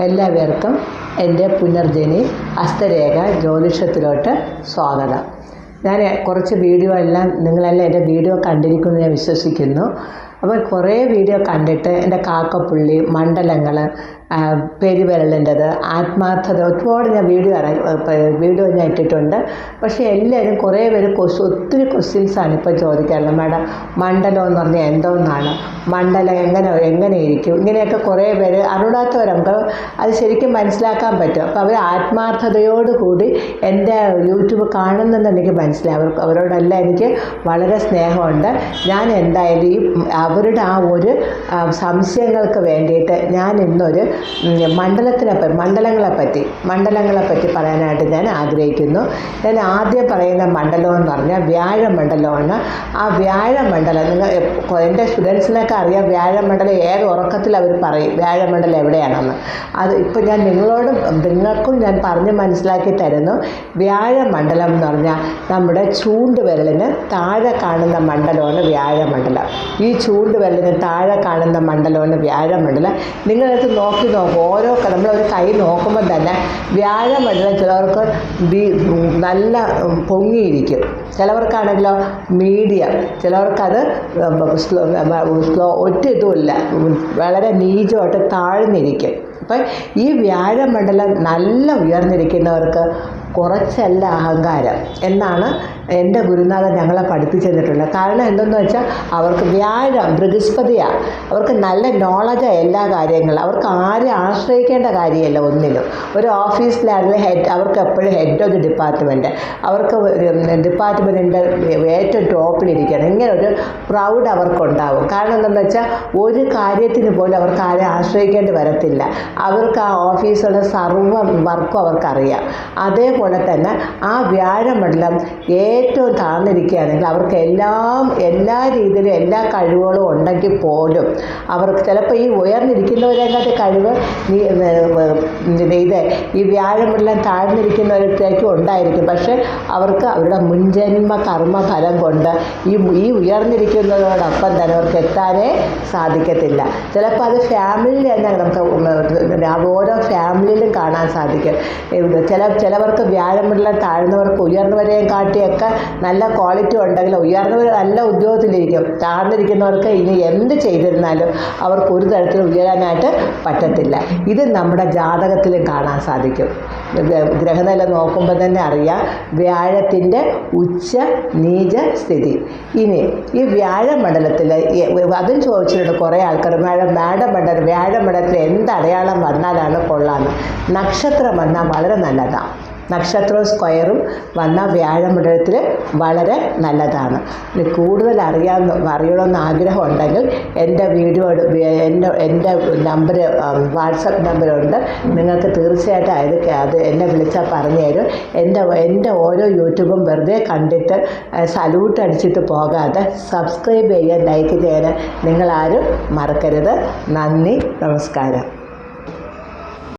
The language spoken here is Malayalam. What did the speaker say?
എല്ലാവർക്കും എൻ്റെ പുനർജനി ഹസ്തരേഖ ജ്യോതിഷത്തിലോട്ട് സ്വാഗതം. ഞാൻ കുറച്ച് വീഡിയോ നിങ്ങളെല്ലാം എൻ്റെ വീഡിയോ കണ്ടിരിക്കുമെന്ന് ഞാൻ വിശ്വസിക്കുന്നു. അപ്പോൾ കുറേ വീഡിയോ കണ്ടിട്ട് എൻ്റെ കാക്കപ്പുള്ളി, മണ്ഡലങ്ങൾ, പെരുവിരലിൻ്റെത്, ആത്മാർത്ഥത, ഒരുപാട് ഞാൻ വീഡിയോ ഞാൻ ഇട്ടിട്ടുണ്ട്. പക്ഷേ എല്ലാവരും കുറേ പേര് ഒത്തിരി ക്വസ്റ്റ്യൻസാണ് ഇപ്പോൾ ചോദിക്കാറുള്ളത്. മാഡം, മണ്ഡലം എന്ന് പറഞ്ഞാൽ എന്തോന്നാണ്, മണ്ഡലം എങ്ങനെ ഇരിക്കും, ഇങ്ങനെയൊക്കെ കുറേ പേര് അറിയാത്തവർ നമുക്ക് അത് ശരിക്കും മനസ്സിലാക്കാൻ പറ്റും. അപ്പോൾ അവർ ആത്മാർത്ഥതയോടുകൂടി എൻ്റെ യൂട്യൂബ് കാണുന്നെന്ന് എനിക്ക് മനസ്സിലായി. അവരോടെല്ലാം എനിക്ക് വളരെ സ്നേഹമുണ്ട്. ഞാൻ എന്തായാലും അവരുടെ ആ ഒരു സംശയങ്ങൾക്ക് വേണ്ടിയിട്ട് ഞാൻ ഇന്നൊരു മണ്ഡലങ്ങളെപ്പറ്റി പറയാനായിട്ട് ഞാൻ ആഗ്രഹിക്കുന്നു. ഞാൻ ആദ്യം പറയുന്ന മണ്ഡലം എന്ന് പറഞ്ഞാൽ വ്യാഴമണ്ഡലമാണ്. ആ വ്യാഴമണ്ഡലം എൻ്റെ സ്റ്റുഡൻസിനൊക്കെ അറിയാം. വ്യാഴമണ്ഡലം ഏത് ഉറക്കത്തിൽ അവർ പറയും വ്യാഴമണ്ഡലം എവിടെയാണെന്ന്. അത് ഇപ്പോൾ ഞാൻ നിങ്ങൾക്കും ഞാൻ പറഞ്ഞ് മനസ്സിലാക്കി തരുന്നു. വ്യാഴമണ്ഡലം എന്ന് പറഞ്ഞാൽ നമ്മുടെ ചൂണ്ടുവിരലിന് താഴെ കാണുന്ന മണ്ഡലമാണ് വ്യാഴമണ്ഡലം. ഈ ചൂണ്ടുവിരലിന് താഴെ കാണുന്ന മണ്ഡലമാണ് വ്യാഴമണ്ഡലം. നിങ്ങളത് നോക്കും, നമ്മളൊരു കൈ നോക്കുമ്പോൾ തന്നെ വ്യാഴമണ്ഡലം ചിലവർക്ക് നല്ല പൊങ്ങിയിരിക്കും, ചിലവർക്കാണെങ്കിലോ മീഡിയം, ചിലവർക്കത് ഒറ്റ ഇതുമില്ല, വളരെ നീചമായിട്ട് താഴ്ന്നിരിക്കും. അപ്പം ഈ വ്യാഴമണ്ഡലം നല്ല ഉയർന്നിരിക്കുന്നവർക്ക് കുറച്ചല്ല അഹങ്കാരം എന്നാണ് എൻ്റെ ഗുരുനാഥൻ ഞങ്ങളെ പഠിപ്പിച്ചു തന്നിട്ടുള്ളത്. കാരണം എന്തെന്ന് വെച്ചാൽ അവർക്ക് ബൃഹസ്പതിയാണ്, അവർക്ക് നല്ല നോളജാണ് എല്ലാ കാര്യങ്ങളും. അവർക്ക് ആരും ആശ്രയിക്കേണ്ട കാര്യമല്ല ഒന്നിനും. ഒരു ഓഫീസിലാണെങ്കിൽ അവർക്ക് എപ്പോഴും ഹെഡ് ഓഫ് ദി ഡിപ്പാർട്ട്മെൻറ്റ്, അവർക്ക് ഡിപ്പാർട്ട്മെൻറ്റിൻ്റെ ഏറ്റവും ടോപ്പിലിരിക്കണം. ഇങ്ങനെ ഒരു പ്രൗഡ് അവർക്കുണ്ടാവും. കാരണം എന്താണെന്ന് വെച്ചാൽ ഒരു കാര്യത്തിന് പോലും അവർക്ക് ആരും ആശ്രയിക്കേണ്ടി വരത്തില്ല. അവർക്ക് ആ ഓഫീസുള്ള സർവ്വ വർക്കും അവർക്കറിയാം. അതേപോലെ തന്നെ ആ വ്യാഴമണ്ഡലം ഏറ്റവും താഴ്ന്നിരിക്കുകയാണെങ്കിൽ അവർക്ക് എല്ലാ രീതിയിലും എല്ലാ കഴിവുകളും ഉണ്ടെങ്കിൽ പോലും അവർക്ക് ചിലപ്പോൾ ഈ ഉയർന്നിരിക്കുന്നവരെക്കാട്ടി കഴിവ് ഈ വ്യാഴമണ്ഡലം താഴ്ന്നിരിക്കുന്നവരത്തേക്കും ഉണ്ടായിരിക്കും. പക്ഷെ അവർക്ക് അവരുടെ മുൻജന്മ കർമ്മഫലം കൊണ്ട് ഈ ഉയർന്നിരിക്കുന്നതോടൊപ്പം തന്നെ അവർക്ക് എത്താനേ സാധിക്കത്തില്ല. ചിലപ്പോൾ അത് ഫാമിലിയിൽ തന്നെ നമുക്ക് ഓരോ ഫാമിലിയിലും കാണാൻ സാധിക്കും. ചിലവർക്ക് വ്യാഴമണ്ഡലം താഴ്ന്നവർക്ക് ഉയർന്നവരെയും കാട്ടിയൊക്കെ നല്ല ക്വാളിറ്റി ഉണ്ടെങ്കിൽ ഉയർന്നവർ നല്ല ഉദ്യോഗത്തിലിരിക്കും. താഴ്ന്നിരിക്കുന്നവർക്ക് ഇനി എന്ത് ചെയ്തിരുന്നാലും അവർക്ക് ഒരു തരത്തിലും ഉയരാനായിട്ട് പറ്റത്തില്ല. ഇത് നമ്മുടെ ജാതകത്തിലും കാണാൻ സാധിക്കും. ഗ്രഹനില നോക്കുമ്പോൾ തന്നെ അറിയാം വ്യാഴത്തിൻ്റെ ഉച്ച നീച സ്ഥിതി. ഇനി ഈ വ്യാഴമണ്ഡലത്തിൽ അതും ചോദിച്ചിട്ടുണ്ട് കുറേ ആൾക്കാർ, വ്യാഴമണ്ഡലത്തിൽ എന്ത് അടയാളം വന്നാലാണ് കൊള്ളാമെന്ന്. നക്ഷത്രം വന്നാൽ വളരെ നല്ലതാണ്. നക്ഷത്രവും സ്ക്വയറും വന്ന വ്യാഴമണ്ഡലത്തിൽ വളരെ നല്ലതാണ്. കൂടുതൽ അറിയണമെന്ന് ആഗ്രഹം ഉണ്ടെങ്കിൽ എൻ്റെ എൻ്റെ നമ്പർ, വാട്സപ്പ് നമ്പറുണ്ട്. നിങ്ങൾക്ക് തീർച്ചയായിട്ടും അത് എന്നെ വിളിച്ചാൽ പറഞ്ഞു തരും. എൻ്റെ ഓരോ യൂട്യൂബും വെറുതെ കണ്ടിട്ട് സല്യൂട്ട് അടിച്ചിട്ട് പോകാതെ സബ്സ്ക്രൈബ് ചെയ്യാൻ, ലൈക്ക് ചെയ്യാൻ നിങ്ങളാരും മറക്കരുത്. നന്ദി, നമസ്കാരം.